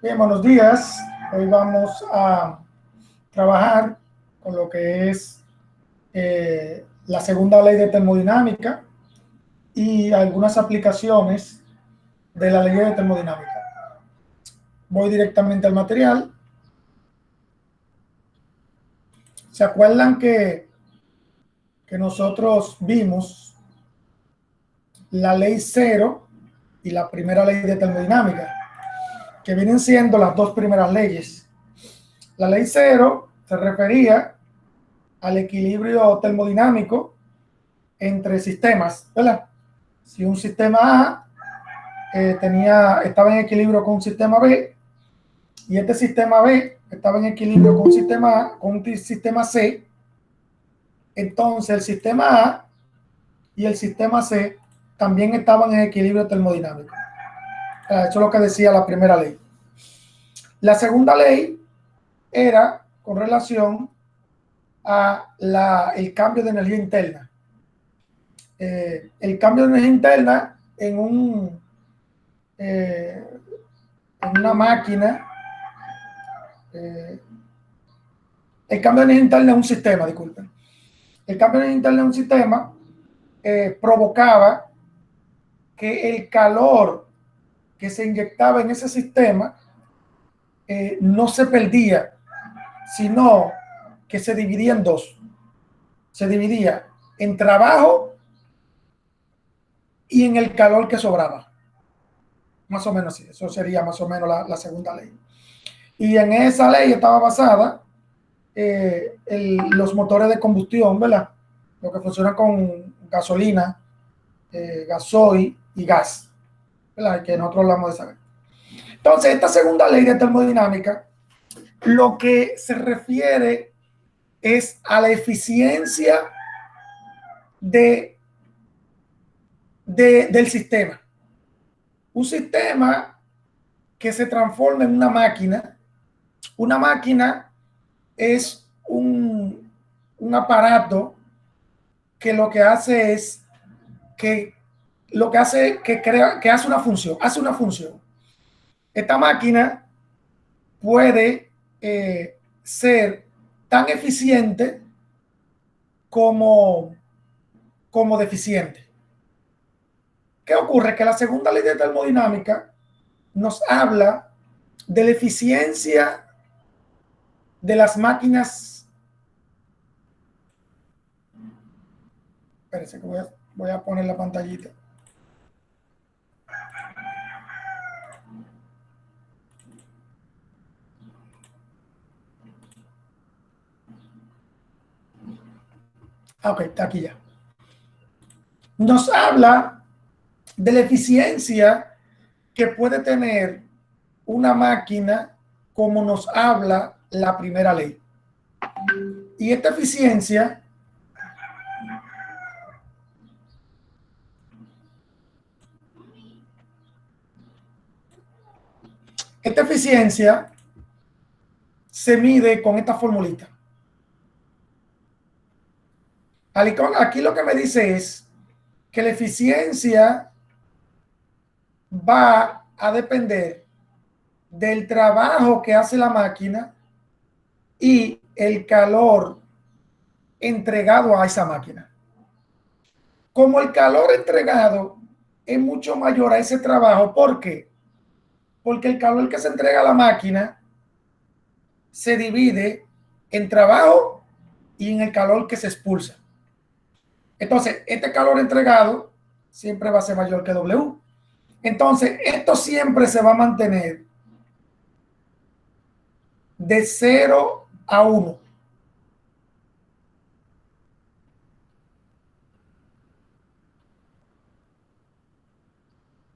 Bien, buenos días. Hoy vamos a trabajar con lo que es la segunda ley de termodinámica y algunas aplicaciones de la ley de termodinámica. Voy directamente al material. ¿Se acuerdan que nosotros vimos la ley cero y la primera ley de termodinámica, que vienen siendo las dos primeras leyes? La ley cero se refería al equilibrio termodinámico entre sistemas, ¿verdad? Si un sistema A estaba en equilibrio con un sistema B y este sistema B estaba en equilibrio con un sistema A, con un sistema C, entonces el sistema A y el sistema C también estaban en equilibrio termodinámico. Eso es lo que decía la primera ley. La segunda ley era con relación a el cambio de energía interna. El cambio de energía interna en una máquina, el cambio de energía interna en un sistema, disculpen. El cambio de energía interna en un sistema provocaba que el calor que se inyectaba en ese sistema no se perdía, sino que se dividía en dos. Se dividía en trabajo y en el calor que sobraba. Más o menos así. Eso sería más o menos la segunda ley. Y en esa ley estaba basada los motores de combustión, ¿verdad? Lo que funciona con gasolina, gasoil y gas, ¿verdad? Que nosotros hablamos de saber. Entonces, esta segunda ley de termodinámica, lo que se refiere es a la eficiencia del sistema. Un sistema que se transforma en una máquina. Una máquina es un aparato que lo que hace es que hace una función. Esta máquina puede ser tan eficiente como deficiente. ¿Qué ocurre? Que la segunda ley de termodinámica nos habla de la eficiencia de las máquinas. Espérense que voy a poner la pantallita. Ok, está aquí ya. Nos habla de la eficiencia que puede tener una máquina como nos habla la primera ley. Y esta eficiencia se mide con esta formulita. Aquí lo que me dice es que la eficiencia va a depender del trabajo que hace la máquina y el calor entregado a esa máquina. Como el calor entregado es mucho mayor a ese trabajo, ¿por qué? Porque el calor que se entrega a la máquina se divide en trabajo y en el calor que se expulsa. Entonces, este calor entregado siempre va a ser mayor que W. Entonces, esto siempre se va a mantener de 0 a 1.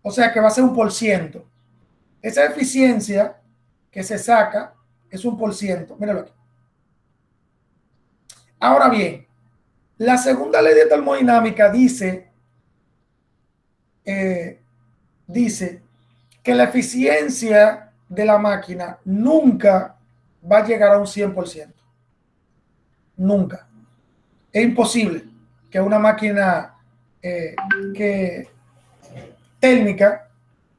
O sea que va a ser 1%. Esa eficiencia que se saca es 1%. Míralo aquí. Ahora bien, la segunda ley de termodinámica dice que la eficiencia de la máquina nunca va a llegar a un 100%. Nunca. Es imposible que una máquina térmica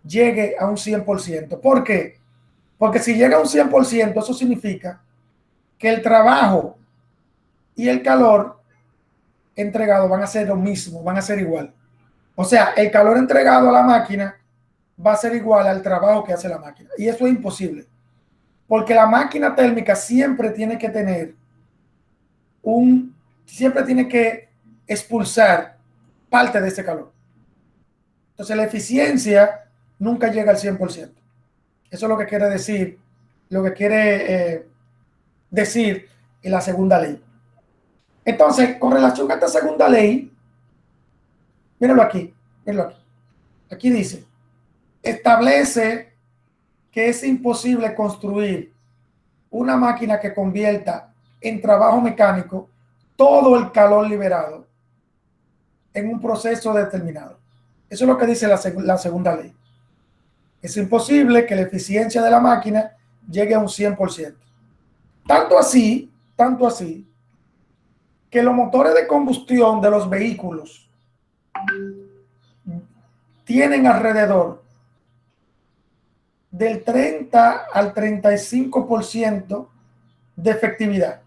llegue a un 100%. ¿Por qué? Porque si llega a un 100%, eso significa que el trabajo y el calor entregado van a ser lo mismo, van a ser igual. O sea, el calor entregado a la máquina va a ser igual al trabajo que hace la máquina. Y eso es imposible. Porque la máquina térmica siempre tiene que tener siempre tiene que expulsar parte de ese calor. Entonces la eficiencia nunca llega al 100%. Eso es lo que quiere decir, lo que quiere decir en la segunda ley. Entonces, con relación a esta segunda ley, mírenlo aquí, mírenlo aquí. Aquí dice, establece que es imposible construir una máquina que convierta en trabajo mecánico todo el calor liberado en un proceso determinado. Eso es lo que dice la segunda ley. Es imposible que la eficiencia de la máquina llegue a un 100%. Tanto así, que los motores de combustión de los vehículos tienen alrededor del 30 al 35% de efectividad.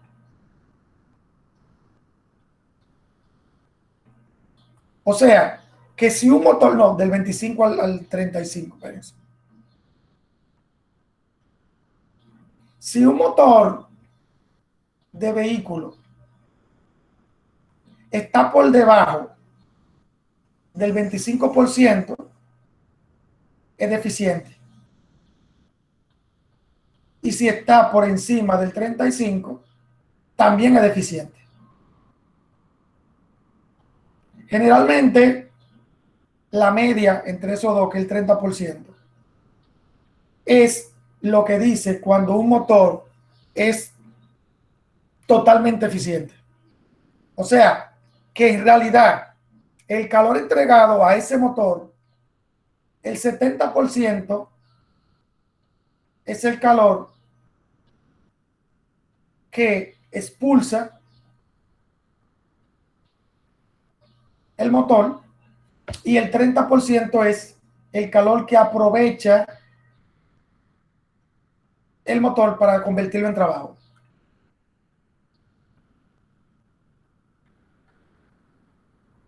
O sea, que si un motor, no, del 25 al 35, parece. Si un motor de vehículo está por debajo del 25%, es deficiente. Y si está por encima del 35%, también es deficiente. Generalmente, la media entre esos dos, que es el 30%, es lo que dice cuando un motor es totalmente eficiente. O sea, que en realidad el calor entregado a ese motor, el 70% es el calor que expulsa el motor y el 30% es el calor que aprovecha el motor para convertirlo en trabajo.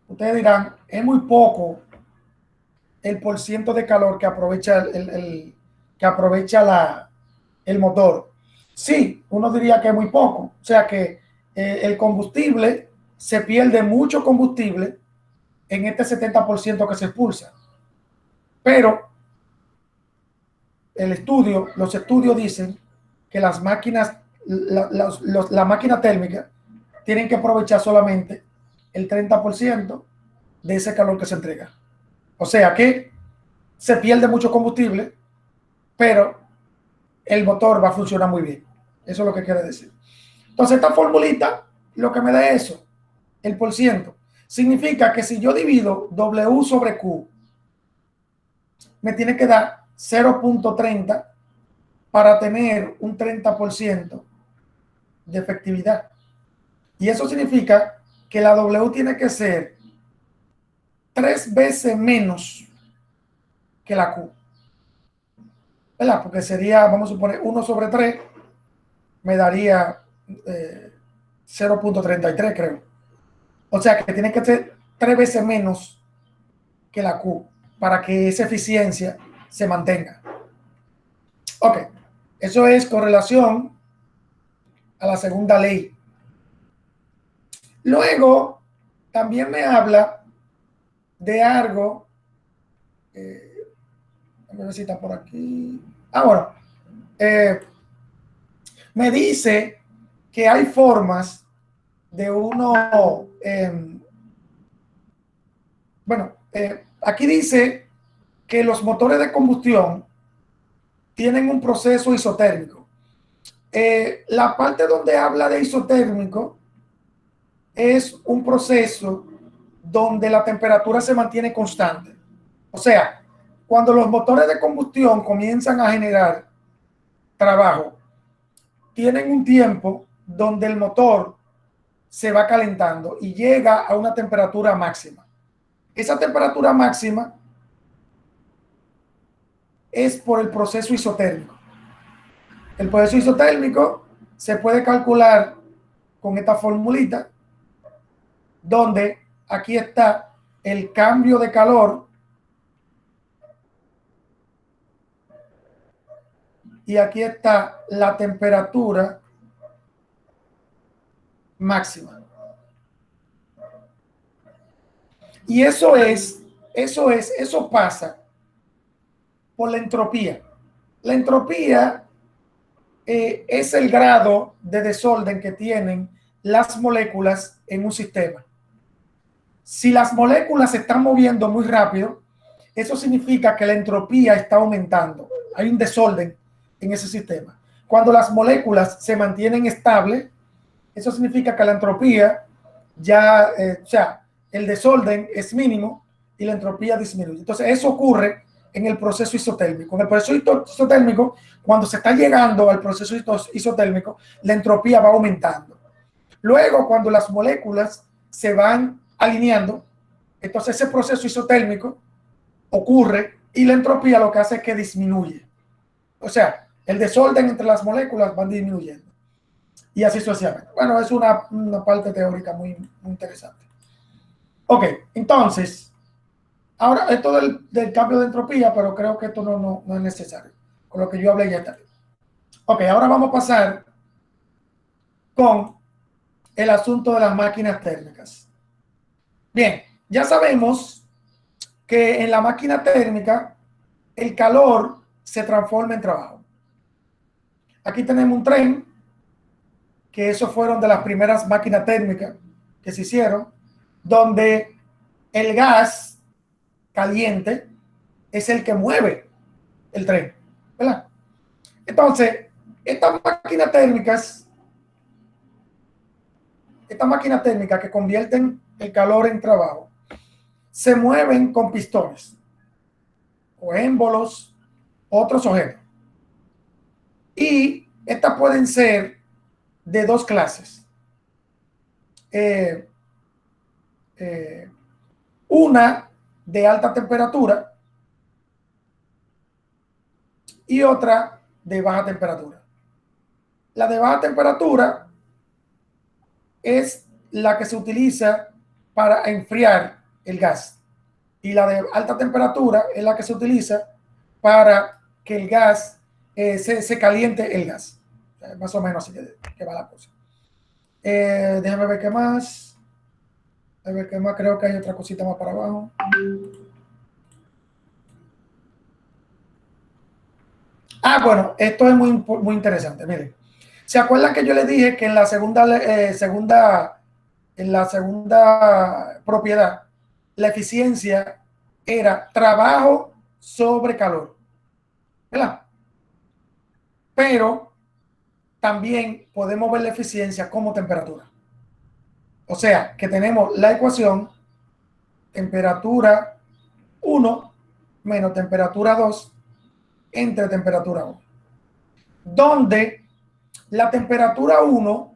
Ustedes dirán, es muy poco el porciento de calor que aprovecha que aprovecha el motor. Sí, uno diría que es muy poco. O sea que el combustible, se pierde mucho combustible en este 70% que se expulsa. Pero los estudios dicen que las máquinas, la máquina térmica, tienen que aprovechar solamente el 30% de ese calor que se entrega. O sea que se pierde mucho combustible, pero el motor va a funcionar muy bien. Eso es lo que quiere decir. Entonces, esta formulita, lo que me da eso, el por ciento, significa que si yo divido W sobre Q, me tiene que dar 0.30 para tener un 30% de efectividad. Y eso significa que la W tiene que ser 3 veces menos que la Q. ¿Verdad? Porque sería, vamos a suponer, 1 sobre 3 me daría 0.33, creo. O sea que tiene que ser 3 veces menos que la Q para que esa eficiencia se mantenga. Ok, eso es con relación a la segunda ley. Luego, también me habla de algo, a ver si está por aquí. Bueno, me dice que hay formas de uno, aquí dice que los motores de combustión tienen un proceso isotérmico. La parte donde habla de isotérmico es un proceso donde la temperatura se mantiene constante. O sea, cuando los motores de combustión comienzan a generar trabajo, tienen un tiempo donde el motor se va calentando y llega a una temperatura máxima. Esa temperatura máxima es por el proceso isotérmico. El proceso isotérmico se puede calcular con esta formulita, donde aquí está el cambio de calor y aquí está la temperatura máxima. Y eso pasa por la entropía. La entropía es el grado de desorden que tienen las moléculas en un sistema. Si las moléculas se están moviendo muy rápido, eso significa que la entropía está aumentando. Hay un desorden en ese sistema. Cuando las moléculas se mantienen estables, eso significa que la entropía ya, o sea, el desorden es mínimo y la entropía disminuye. Entonces, eso ocurre en el proceso isotérmico. En el proceso isotérmico, cuando se está llegando al proceso isotérmico, la entropía va aumentando. Luego, cuando las moléculas se van alineando, entonces ese proceso isotérmico ocurre y la entropía lo que hace es que disminuye. O sea, el desorden entre las moléculas van disminuyendo. Y así sucesivamente. Bueno, es una parte teórica muy interesante. Ok, entonces, ahora esto del cambio de entropía, pero creo que esto no es necesario. Con lo que yo hablé ya está. Ok, ahora vamos a pasar con el asunto de las máquinas térmicas. Bien, ya sabemos que en la máquina térmica el calor se transforma en trabajo. Aquí tenemos un tren, que eso fueron de las primeras máquinas térmicas que se hicieron, donde el gas caliente es el que mueve el tren, ¿verdad? Entonces, estas máquinas térmicas que convierten el calor en trabajo, se mueven con pistones o émbolos, otros objetos. Y estas pueden ser de dos clases. Una de alta temperatura y otra de baja temperatura. La de baja temperatura es la que se utiliza para enfriar el gas y la de alta temperatura es la que se utiliza para que el gas se caliente el gas. Más o menos así que va la cosa. Déjame ver qué más. A ver qué más. Creo que hay otra cosita más para abajo. Bueno, esto es muy interesante. Miren, ¿se acuerdan que yo les dije que en la segunda propiedad, la eficiencia era trabajo sobre calor, ¿verdad? Pero también podemos ver la eficiencia como temperatura. O sea, que tenemos la ecuación temperatura 1 menos temperatura 2 entre temperatura 1, donde la temperatura 1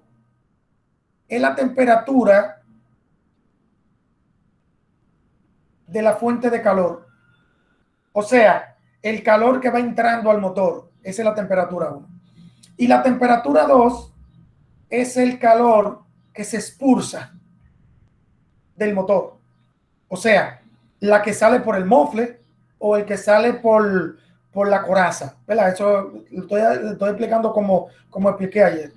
es la temperatura de la fuente de calor. O sea, el calor que va entrando al motor, esa es la temperatura 1. Y la temperatura 2 es el calor que se expulsa del motor. O sea, la que sale por el mofle o el que sale por la coraza, ¿verdad? Eso lo estoy explicando como expliqué ayer.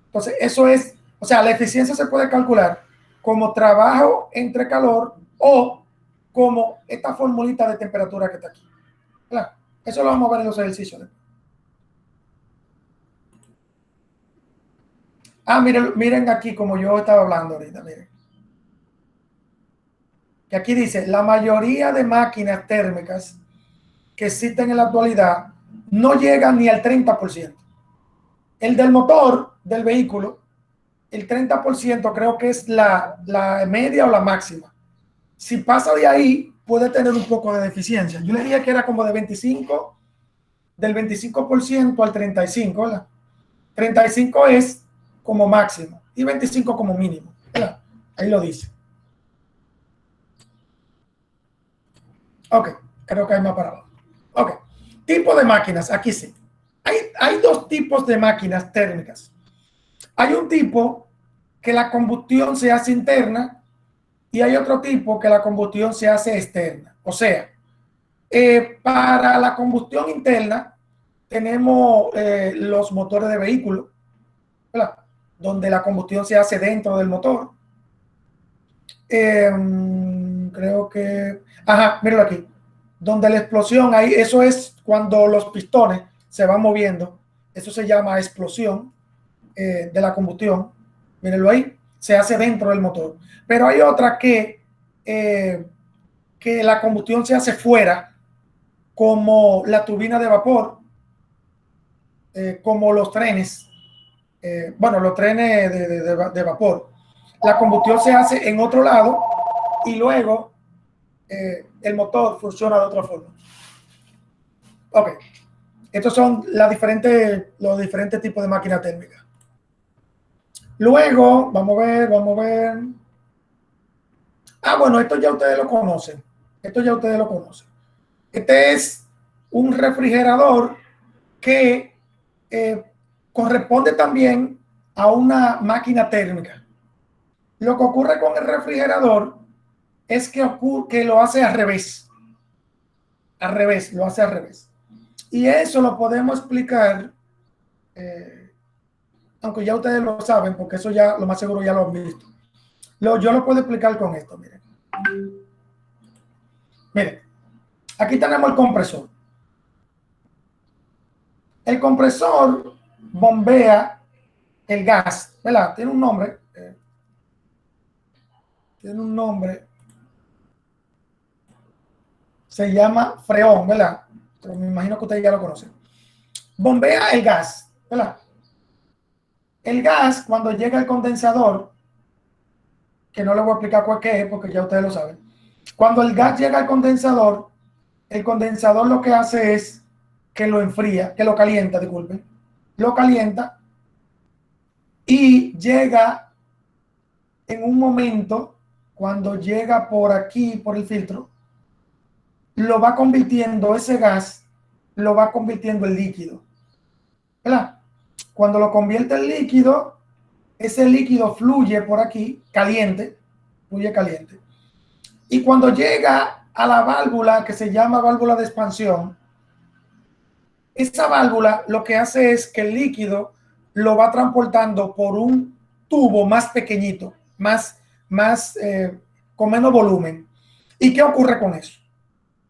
Entonces, eso es, o sea, la eficiencia se puede calcular como trabajo entre calor o como esta formulita de temperatura que está aquí, ¿verdad? Eso lo vamos a ver en los ejercicios. Miren aquí como yo estaba hablando ahorita, miren. Que aquí dice, la mayoría de máquinas térmicas que existen en la actualidad no llegan ni al 30%. El del motor del vehículo, el 30% creo que es la media o la máxima. Si pasa de ahí, puede tener un poco de deficiencia. Yo le dije que era como de 25, del 25% al 35%, ¿verdad? 35 es como máximo y 25 como mínimo, ¿verdad? Ahí lo dice. Ok, creo que hay más para abajo. Ok, tipo de máquinas, aquí sí. Hay dos tipos de máquinas térmicas. Hay un tipo que la combustión se hace interna y hay otro tipo que la combustión se hace externa. O sea, para la combustión interna tenemos los motores de vehículos, ¿verdad? Donde la combustión se hace dentro del motor. Creo que, ajá, míralo aquí, donde la explosión, ahí, eso es cuando los pistones se van moviendo, eso se llama explosión de la combustión, mírenlo ahí, se hace dentro del motor. Pero hay otra que la combustión se hace fuera, como la turbina de vapor, como los trenes, bueno, los trenes de vapor. La combustión se hace en otro lado y luego el motor funciona de otra forma. Ok, estos son los diferentes tipos de máquina térmica. Luego, vamos a ver, vamos a ver. Ah, bueno, esto ya ustedes lo conocen. Esto ya ustedes lo conocen. Este es un refrigerador que corresponde también a una máquina térmica. Lo que ocurre con el refrigerador es que lo hace al revés. Al revés, lo hace al revés. Y eso lo podemos explicar, aunque ya ustedes lo saben, porque eso ya lo más seguro ya lo han visto. Yo lo puedo explicar con esto, miren. Miren, aquí tenemos el compresor. El compresor bombea el gas, ¿verdad? Tiene un nombre. Tiene un nombre. Se llama freón, ¿verdad? Pero me imagino que ustedes ya lo conocen. Bombea el gas, ¿verdad? El gas, cuando llega al condensador, que no le voy a explicar cuál es, porque ya ustedes lo saben. Cuando el gas llega al condensador, el condensador lo que hace es que lo enfría, que lo calienta, disculpen. Lo calienta y llega en un momento, cuando llega por aquí, por el filtro, lo va convirtiendo, ese gas, lo va convirtiendo en líquido. ¿Verdad? Cuando lo convierte en líquido, ese líquido fluye por aquí, caliente, fluye caliente. Y cuando llega a la válvula que se llama válvula de expansión, esa válvula lo que hace es que el líquido lo va transportando por un tubo más pequeñito, con menos volumen. ¿Y qué ocurre con eso?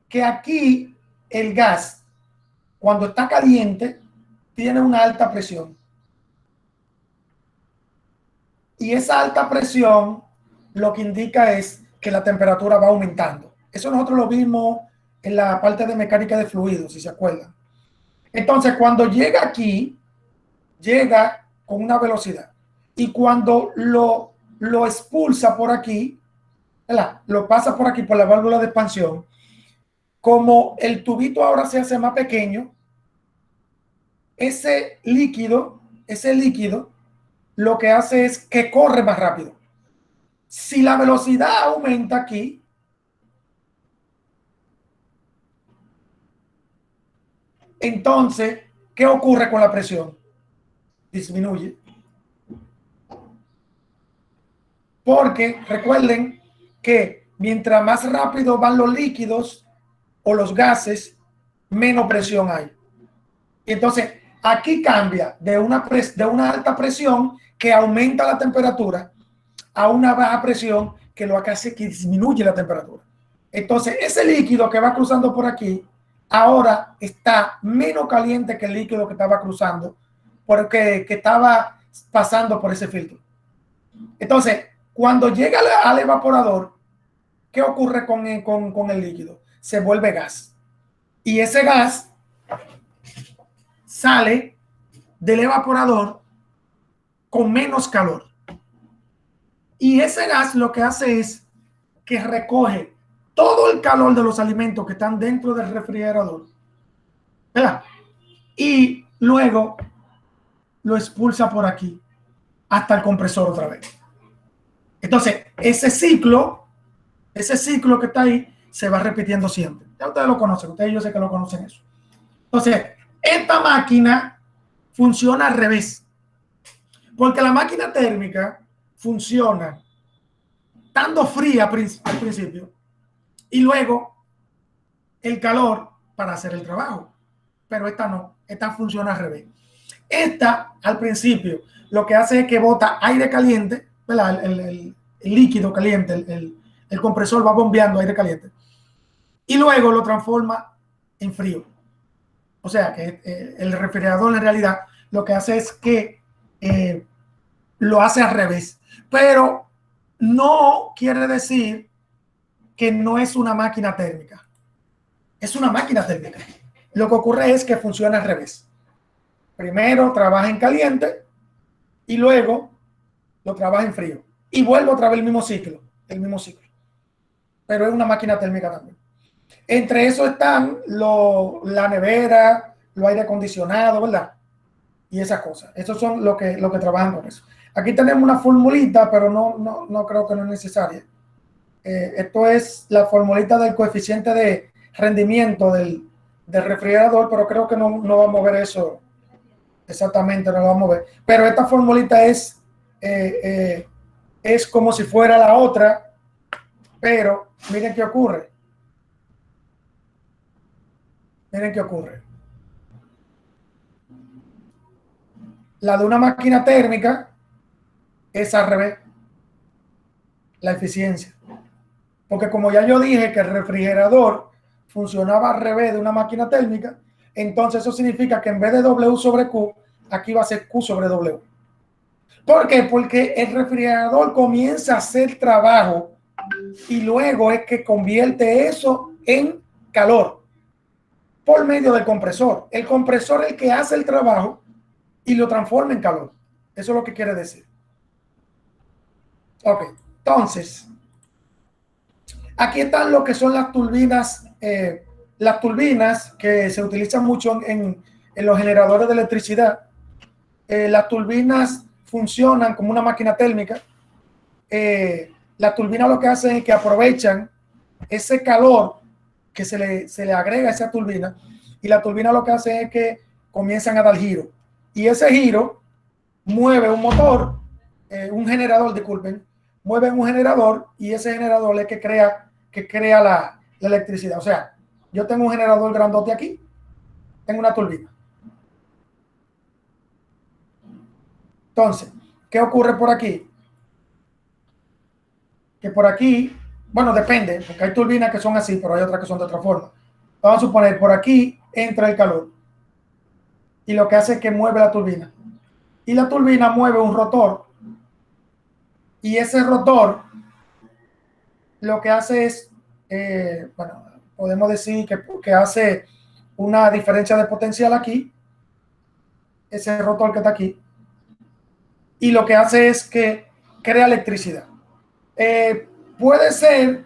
Que aquí el gas, cuando está caliente, tiene una alta presión. Y esa alta presión lo que indica es que la temperatura va aumentando. Eso nosotros lo vimos en la parte de mecánica de fluidos, si se acuerdan. Entonces, cuando llega aquí, llega con una velocidad. Y cuando lo expulsa por aquí, ¿verdad? Lo pasa por aquí, por la válvula de expansión, como el tubito ahora se hace más pequeño, ese líquido, lo que hace es que corre más rápido. Si la velocidad aumenta aquí, entonces, ¿qué ocurre con la presión? Disminuye. Porque recuerden que mientras más rápido van los líquidos o los gases, menos presión hay. Entonces, aquí cambia de una alta presión que aumenta la temperatura a una baja presión que lo que hace que disminuye la temperatura. Entonces, ese líquido que va cruzando por aquí, ahora está menos caliente que el líquido que estaba cruzando, porque que estaba pasando por ese filtro. Entonces, cuando llega al evaporador, ¿qué ocurre con el líquido? Se vuelve gas. Y ese gas sale del evaporador con menos calor. Y ese gas lo que hace es que recoge todo el calor de los alimentos que están dentro del refrigerador, ¿verdad? Y luego lo expulsa por aquí hasta el compresor otra vez. Entonces, ese ciclo que está ahí se va repitiendo siempre. Ya ustedes lo conocen, ustedes yo sé que lo conocen eso. Entonces, Esta máquina funciona al revés, porque la máquina térmica funciona estando fría al principio y luego el calor para hacer el trabajo. Pero esta no, esta funciona al revés. Esta, al principio, lo que hace es que bota aire caliente, ¿verdad? El líquido caliente, el compresor va bombeando aire caliente y luego lo transforma en frío. O sea que el refrigerador en realidad lo que hace es que lo hace al revés. Pero no quiere decir que no es una máquina térmica. Es una máquina térmica. Lo que ocurre es que funciona al revés. Primero trabaja en caliente y luego lo trabaja en frío. Y vuelve otra vez el mismo ciclo. Pero es una máquina térmica también. Entre eso están la nevera, los aire acondicionado, ¿verdad? Y esas cosas. Esos son lo que trabajan con eso. Aquí tenemos una formulita, pero no creo que no es necesaria. Esto es la formulita del coeficiente de rendimiento del refrigerador, pero creo que no vamos a ver eso exactamente, no lo vamos a ver. Pero esta formulita es como si fuera la otra, pero miren qué ocurre. Miren qué ocurre. La de una máquina térmica es al revés, la eficiencia. Porque como ya yo dije que el refrigerador funcionaba al revés de una máquina térmica, entonces eso significa que en vez de W sobre Q, aquí va a ser Q sobre W. ¿Por qué? Porque el refrigerador comienza a hacer trabajo y luego es que convierte eso en calor por medio del compresor. El compresor es el que hace el trabajo y lo transforma en calor. Eso es lo que quiere decir. Ok, entonces, aquí están lo que son las turbinas que se utilizan mucho en los generadores de electricidad. Las turbinas funcionan como una máquina térmica. Las turbinas lo que hacen es que aprovechan ese calor que se le agrega a esa turbina, y la turbina lo que hace es que comienzan a dar giro. Y ese giro mueve un motor, un generador, disculpen, mueve un generador y ese generador es que crea la electricidad. O sea, yo tengo un generador grandote aquí, tengo una turbina. Entonces, ¿qué ocurre por aquí? Que por aquí, bueno, depende, porque hay turbinas que son así, pero hay otras que son de otra forma. Vamos a suponer, por aquí entra el calor y lo que hace es que mueve la turbina. Y la turbina mueve un rotor y ese rotor lo que hace es, bueno, podemos decir que hace una diferencia de potencial aquí, ese rotor que está aquí, y lo que hace es que crea electricidad. Puede ser,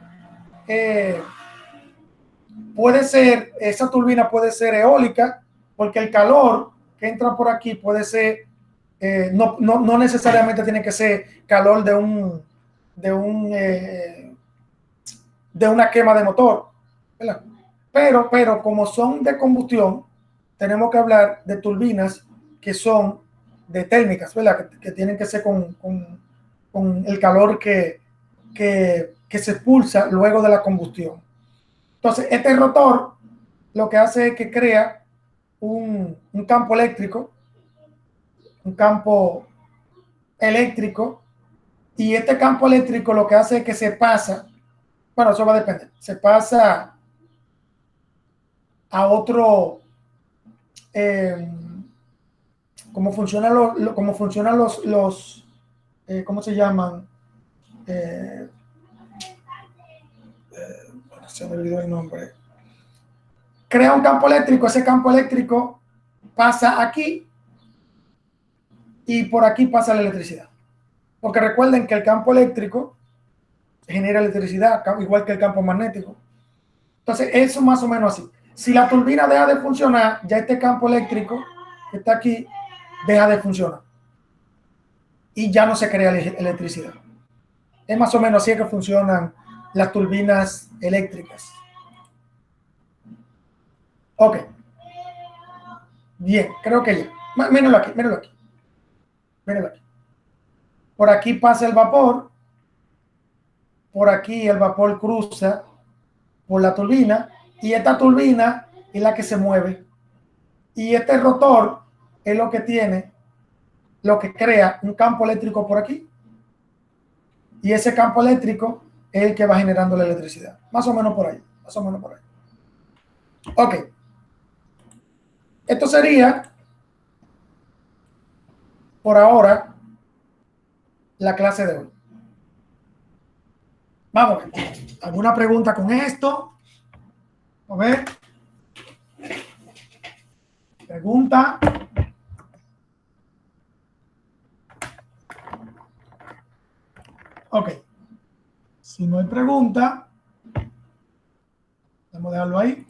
eh, esa turbina puede ser eólica, porque el calor que entra por aquí puede ser, no necesariamente tiene que ser calor de una quema de motor, ¿verdad? Pero como son de combustión, tenemos que hablar de turbinas que son de térmicas, ¿verdad? Que tienen que ser con el calor que se expulsa luego de la combustión. Entonces, este rotor lo que hace es que crea un campo eléctrico, y este campo eléctrico lo que hace es que se pasa, bueno, eso va a depender, se pasa a otro, eh, cómo funcionan ¿cómo se llaman? Eh, Se me olvidó el nombre. Crea un campo eléctrico, ese campo eléctrico pasa aquí y por aquí pasa la electricidad. Porque recuerden que el campo eléctrico genera electricidad, igual que el campo magnético. Entonces, eso más o menos así. Si la turbina deja de funcionar, ya este campo eléctrico que está aquí deja de funcionar y ya no se crea electricidad. Es más o menos así que funcionan las turbinas eléctricas. Ok. Bien, creo que ya. Mírenlo aquí, mírenlo aquí. Mírenlo aquí. Por aquí pasa el vapor. Por aquí el vapor cruza por la turbina. Y esta turbina es la que se mueve. Y este rotor es lo que tiene, lo que crea un campo eléctrico por aquí. Y ese campo eléctrico es el que va generando la electricidad. Más o menos por ahí. Más o menos por ahí. Ok. Esto sería, por ahora, la clase de hoy. Vamos a ver. ¿Alguna pregunta con esto? A ver. Pregunta. Ok. Si no hay pregunta, vamos a dejarlo ahí.